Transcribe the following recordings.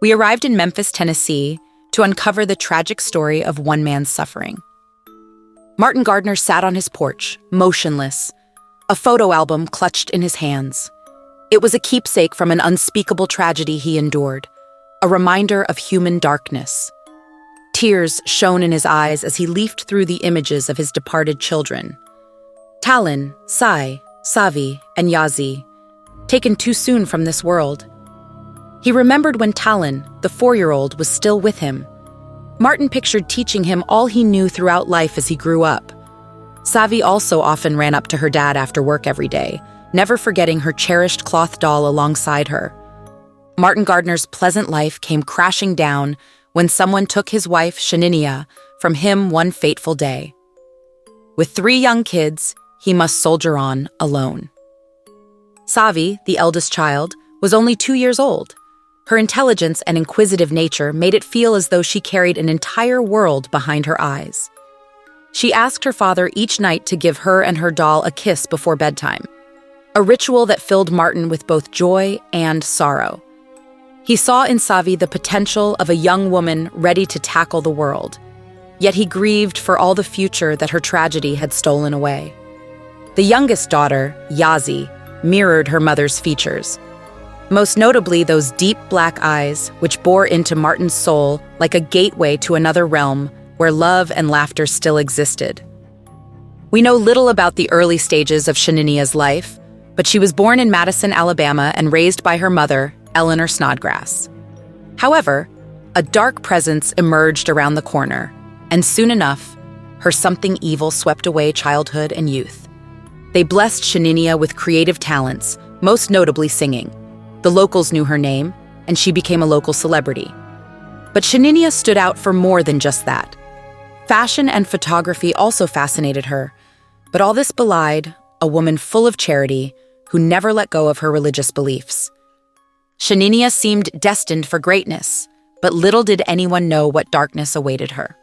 We arrived in Memphis, Tennessee, to uncover the tragic story of one man's suffering. Martin Gardner sat on his porch, motionless, a photo album clutched in his hands. It was a keepsake from an unspeakable tragedy he endured, a reminder of human darkness. Tears shone in his eyes as he leafed through the images of his departed children. Talon, Sai, Savi, and Yazi, taken too soon from this world. He remembered when Talon, the 4-year-old, was still with him. Martin pictured teaching him all he knew throughout life as he grew up. Savi also often ran up to her dad after work every day, never forgetting her cherished cloth doll alongside her. Martin Gardner's pleasant life came crashing down when someone took his wife, Shenia, from him one fateful day. With 3 young kids, he must soldier on alone. Savi, the eldest child, was only 2 years old. Her intelligence and inquisitive nature made it feel as though she carried an entire world behind her eyes. She asked her father each night to give her and her doll a kiss before bedtime, a ritual that filled Martin with both joy and sorrow. He saw in Savi the potential of a young woman ready to tackle the world, yet he grieved for all the future that her tragedy had stolen away. The youngest daughter, Yazi, mirrored her mother's features, most notably those deep black eyes which bore into Martin's soul like a gateway to another realm where love and laughter still existed. We know little about the early stages of Shenia's life, but she was born in Madison, Alabama, and raised by her mother, Eleanor Snodgrass. However, a dark presence emerged around the corner, and soon enough, her something evil swept away childhood and youth. They blessed Shenia with creative talents, most notably singing. The locals knew her name, and she became a local celebrity. But Shenia stood out for more than just that. Fashion and photography also fascinated her, but all this belied a woman full of charity who never let go of her religious beliefs. Shenia seemed destined for greatness, but little did anyone know what darkness awaited her.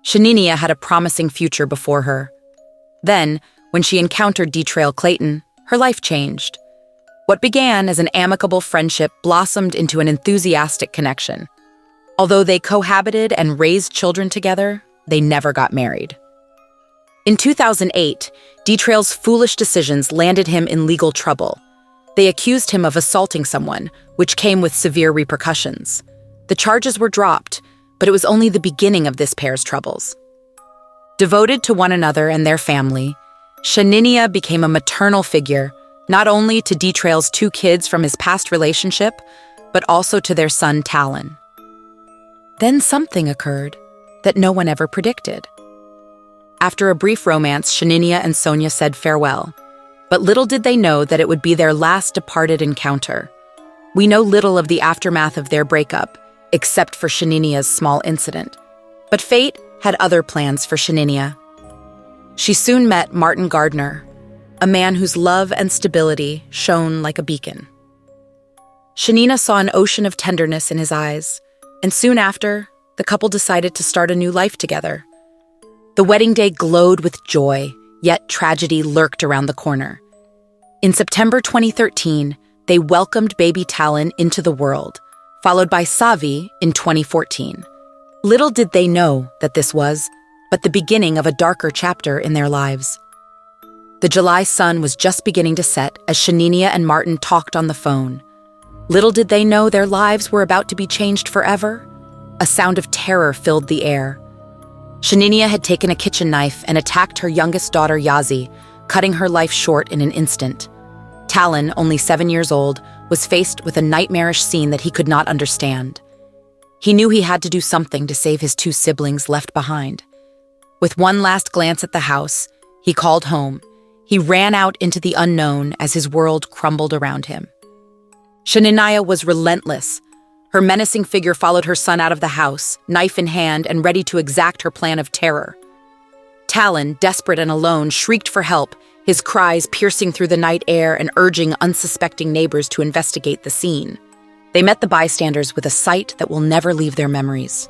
Shenia had a promising future before her. Then, when she encountered D. Trail Clayton, her life changed. What began as an amicable friendship blossomed into an enthusiastic connection. Although they cohabited and raised children together, they never got married. In 2008, D. Trail's foolish decisions landed him in legal trouble. They accused him of assaulting someone, which came with severe repercussions. The charges were dropped, but it was only the beginning of this pair's troubles. Devoted to one another and their family, Shenia became a maternal figure, not only to D. Trail's 2 kids from his past relationship, but also to their son Talon. Then something occurred that no one ever predicted. After a brief romance, Shenia and Sonia said farewell. But little did they know that it would be their last departed encounter. We know little of the aftermath of their breakup, except for Shenia's small incident. But fate had other plans for Shenia. She soon met Martin Gardner, a man whose love and stability shone like a beacon. Shenia saw an ocean of tenderness in his eyes, and soon after, the couple decided to start a new life together. The wedding day glowed with joy, yet tragedy lurked around the corner. In September 2013, they welcomed baby Talon into the world, followed by Savi in 2014. Little did they know that this was but the beginning of a darker chapter in their lives. The July sun was just beginning to set as Shenia and Martin talked on the phone. Little did they know their lives were about to be changed forever. A sound of terror filled the air. Shenia had taken a kitchen knife and attacked her youngest daughter, Yazi, cutting her life short in an instant. Talon, only 7 years old, was faced with a nightmarish scene that he could not understand. He knew he had to do something to save his 2 siblings left behind. With one last glance at the house, he called home. He ran out into the unknown as his world crumbled around him. Shenia was relentless. Her menacing figure followed her son out of the house, knife in hand and ready to exact her plan of terror. Talon, desperate and alone, shrieked for help, his cries piercing through the night air and urging unsuspecting neighbors to investigate the scene. They met the bystanders with a sight that will never leave their memories.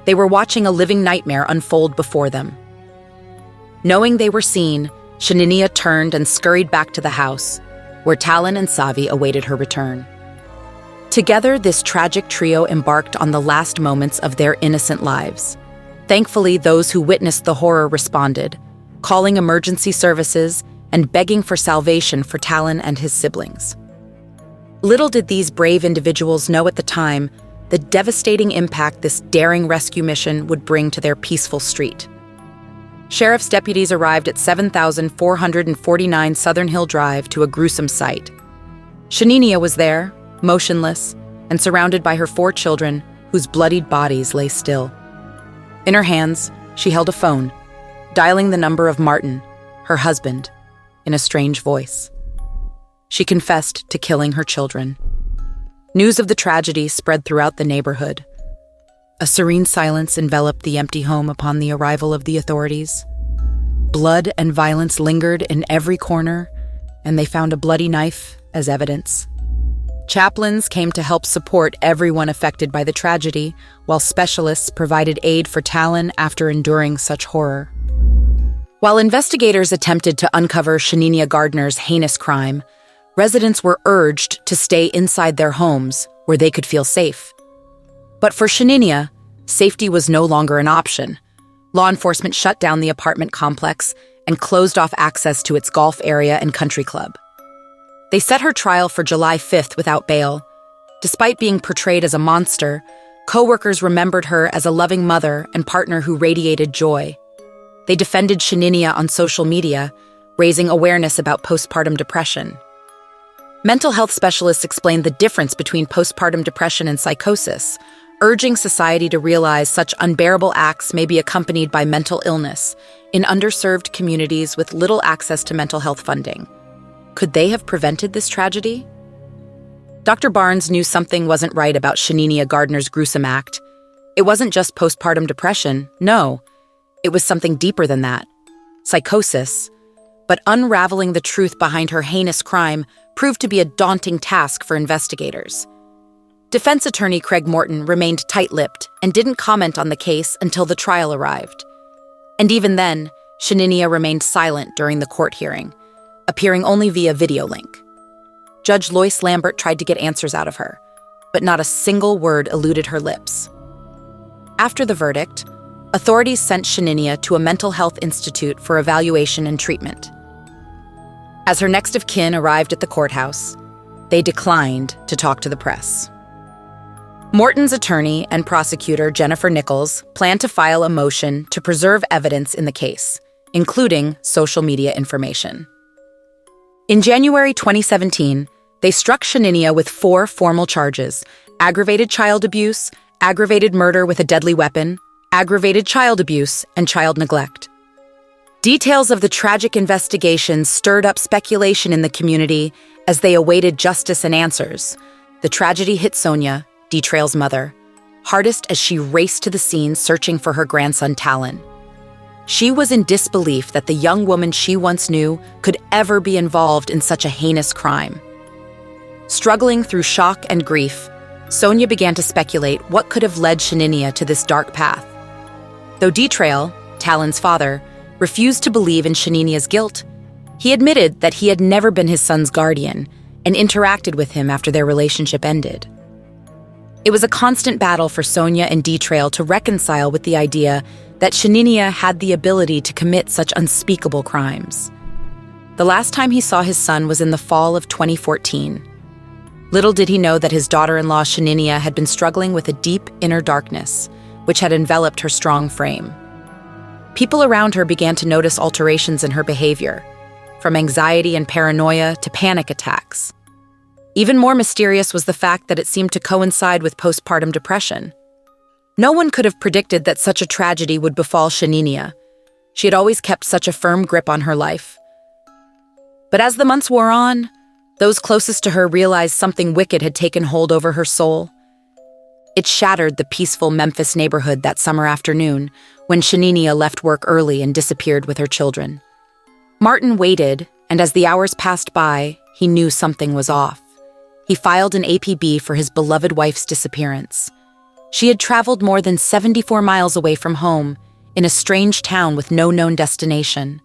They were watching a living nightmare unfold before them. Knowing they were seen, Shenia turned and scurried back to the house, where Talon and Savi awaited her return. Together, this tragic trio embarked on the last moments of their innocent lives. Thankfully, those who witnessed the horror responded, calling emergency services and begging for salvation for Talon and his siblings. Little did these brave individuals know at the time the devastating impact this daring rescue mission would bring to their peaceful street. Sheriff's deputies arrived at 7449 Southern Hill Drive to a gruesome sight. Shenia was there, motionless, and surrounded by her 4 children, whose bloodied bodies lay still. In her hands, she held a phone, dialing the number of Martin, her husband, in a strange voice. She confessed to killing her children. News of the tragedy spread throughout the neighborhood. A serene silence enveloped the empty home upon the arrival of the authorities. Blood and violence lingered in every corner, and they found a bloody knife as evidence. Chaplains came to help support everyone affected by the tragedy, while specialists provided aid for Talon after enduring such horror. While investigators attempted to uncover Shenia Gardner's heinous crime, residents were urged to stay inside their homes where they could feel safe. But for Shenia, safety was no longer an option. Law enforcement shut down the apartment complex and closed off access to its golf area and country club. They set her trial for July 5th without bail. Despite being portrayed as a monster, co-workers remembered her as a loving mother and partner who radiated joy. They defended Shenia on social media, raising awareness about postpartum depression. Mental health specialists explained the difference between postpartum depression and psychosis, urging society to realize such unbearable acts may be accompanied by mental illness in underserved communities with little access to mental health funding. Could they have prevented this tragedy? Dr. Barnes knew something wasn't right about Shenia Gardner's gruesome act. It wasn't just postpartum depression, no. It was something deeper than that. Psychosis. But unraveling the truth behind her heinous crime proved to be a daunting task for investigators. Defense attorney Craig Morton remained tight-lipped and didn't comment on the case until the trial arrived. And even then, Shenia remained silent during the court hearing, appearing only via video link. Judge Lois Lambert tried to get answers out of her, but not a single word eluded her lips. After the verdict, authorities sent Shenia to a mental health institute for evaluation and treatment. As her next of kin arrived at the courthouse, they declined to talk to the press. Morton's attorney and prosecutor, Jennifer Nichols, planned to file a motion to preserve evidence in the case, including social media information. In January 2017, they struck Shenia with 4 formal charges: aggravated child abuse, aggravated murder with a deadly weapon, aggravated child abuse, and child neglect. Details of the tragic investigation stirred up speculation in the community as they awaited justice and answers. The tragedy hit Sonia, D-Trail's mother, hardest as she raced to the scene searching for her grandson Talon. She was in disbelief that the young woman she once knew could ever be involved in such a heinous crime. Struggling through shock and grief, Sonia began to speculate what could have led Shenia to this dark path. Though D-Trail, Talon's father, refused to believe in Shenia's guilt, he admitted that he had never been his son's guardian and interacted with him after their relationship ended. It was a constant battle for Sonia and D-Trail to reconcile with the idea that Shenia had the ability to commit such unspeakable crimes. The last time he saw his son was in the fall of 2014. Little did he know that his daughter-in-law Shenia had been struggling with a deep inner darkness, which had enveloped her strong frame. People around her began to notice alterations in her behavior, from anxiety and paranoia to panic attacks. Even more mysterious was the fact that it seemed to coincide with postpartum depression. No one could have predicted that such a tragedy would befall Shenia. She had always kept such a firm grip on her life. But as the months wore on, those closest to her realized something wicked had taken hold over her soul. It shattered the peaceful Memphis neighborhood that summer afternoon when Shenia left work early and disappeared with her children. Martin waited, and as the hours passed by, he knew something was off. He filed an APB for his beloved wife's disappearance. She had traveled more than 74 miles away from home, in a strange town with no known destination.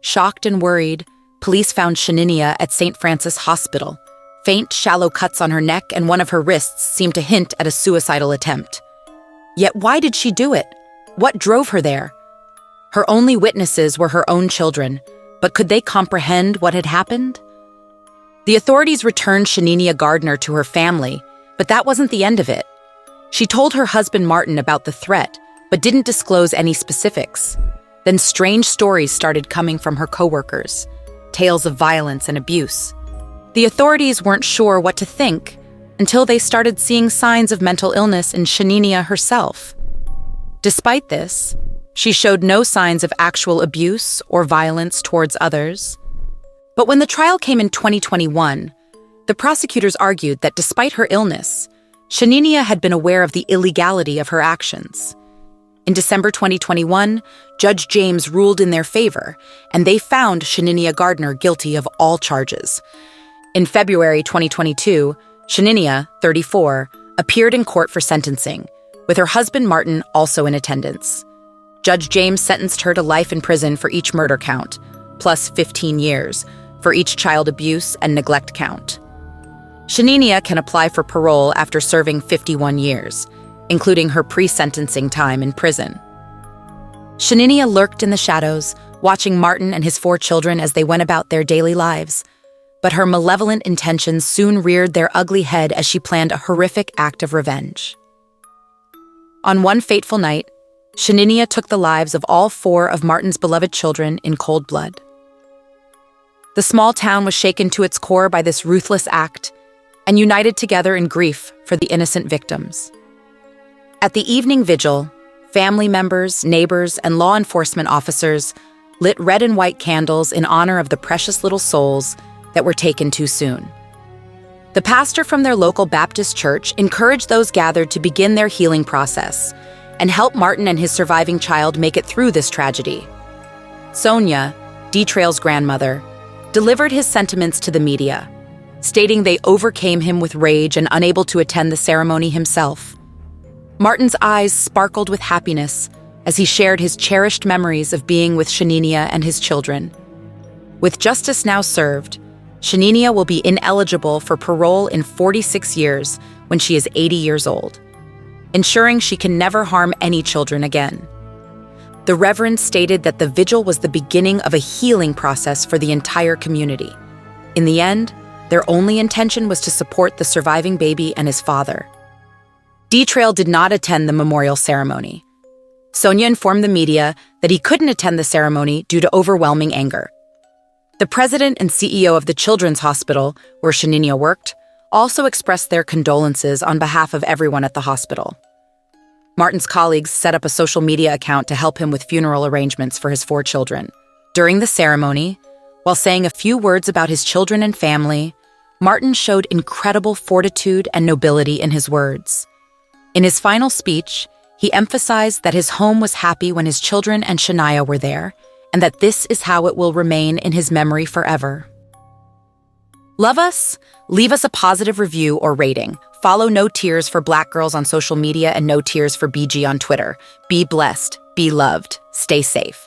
Shocked and worried, police found Shenia at St. Francis Hospital, Faint, shallow cuts on her neck and one of her wrists seemed to hint at a suicidal attempt. Yet why did she do it? What drove her there? Her only witnesses were her own children, but could they comprehend what had happened? The authorities returned Shenia Gardner to her family, but that wasn't the end of it. She told her husband Martin about the threat, but didn't disclose any specifics. Then strange stories started coming from her coworkers, tales of violence and abuse. The authorities weren't sure what to think until they started seeing signs of mental illness in Shenia herself. Despite this, she showed no signs of actual abuse or violence towards others. But when the trial came in 2021, the prosecutors argued that despite her illness, Shenia had been aware of the illegality of her actions. In December 2021, Judge James ruled in their favor, and they found Shenia Gardner guilty of all charges. In February 2022, Shenia, 34, appeared in court for sentencing, with her husband Martin also in attendance. Judge James sentenced her to life in prison for each murder count, plus 15 years for each child abuse and neglect count. Shenia can apply for parole after serving 51 years, including her pre-sentencing time in prison. Shenia lurked in the shadows, watching Martin and his 4 children as they went about their daily lives. But her malevolent intentions soon reared their ugly head as she planned a horrific act of revenge. On one fateful night, Shenia took the lives of all 4 of Martin's beloved children in cold blood. The small town was shaken to its core by this ruthless act and united together in grief for the innocent victims. At the evening vigil, family members, neighbors, and law enforcement officers lit red and white candles in honor of the precious little souls that were taken too soon. The pastor from their local Baptist church encouraged those gathered to begin their healing process and help Martin and his surviving child make it through this tragedy. Sonia, D-Trail's grandmother, delivered his sentiments to the media, stating they overcame him with rage and unable to attend the ceremony himself. Martin's eyes sparkled with happiness as he shared his cherished memories of being with Shenia and his children. With justice now served, Shenia will be ineligible for parole in 46 years when she is 80 years old, ensuring she can never harm any children again. The Reverend stated that the vigil was the beginning of a healing process for the entire community. In the end, their only intention was to support the surviving baby and his father. D-Trail did not attend the memorial ceremony. Sonia informed the media that he couldn't attend the ceremony due to overwhelming anger. The president and CEO of the Children's Hospital, where Shenia worked, also expressed their condolences on behalf of everyone at the hospital. Martin's colleagues set up a social media account to help him with funeral arrangements for his 4 children. During the ceremony, while saying a few words about his children and family, Martin showed incredible fortitude and nobility in his words. In his final speech, he emphasized that his home was happy when his children and Shenia were there, and that this is how it will remain in his memory forever. Love us? Leave us a positive review or rating. Follow No Tears for Black Girls on social media and No Tears for BG on Twitter. Be blessed, be loved, stay safe.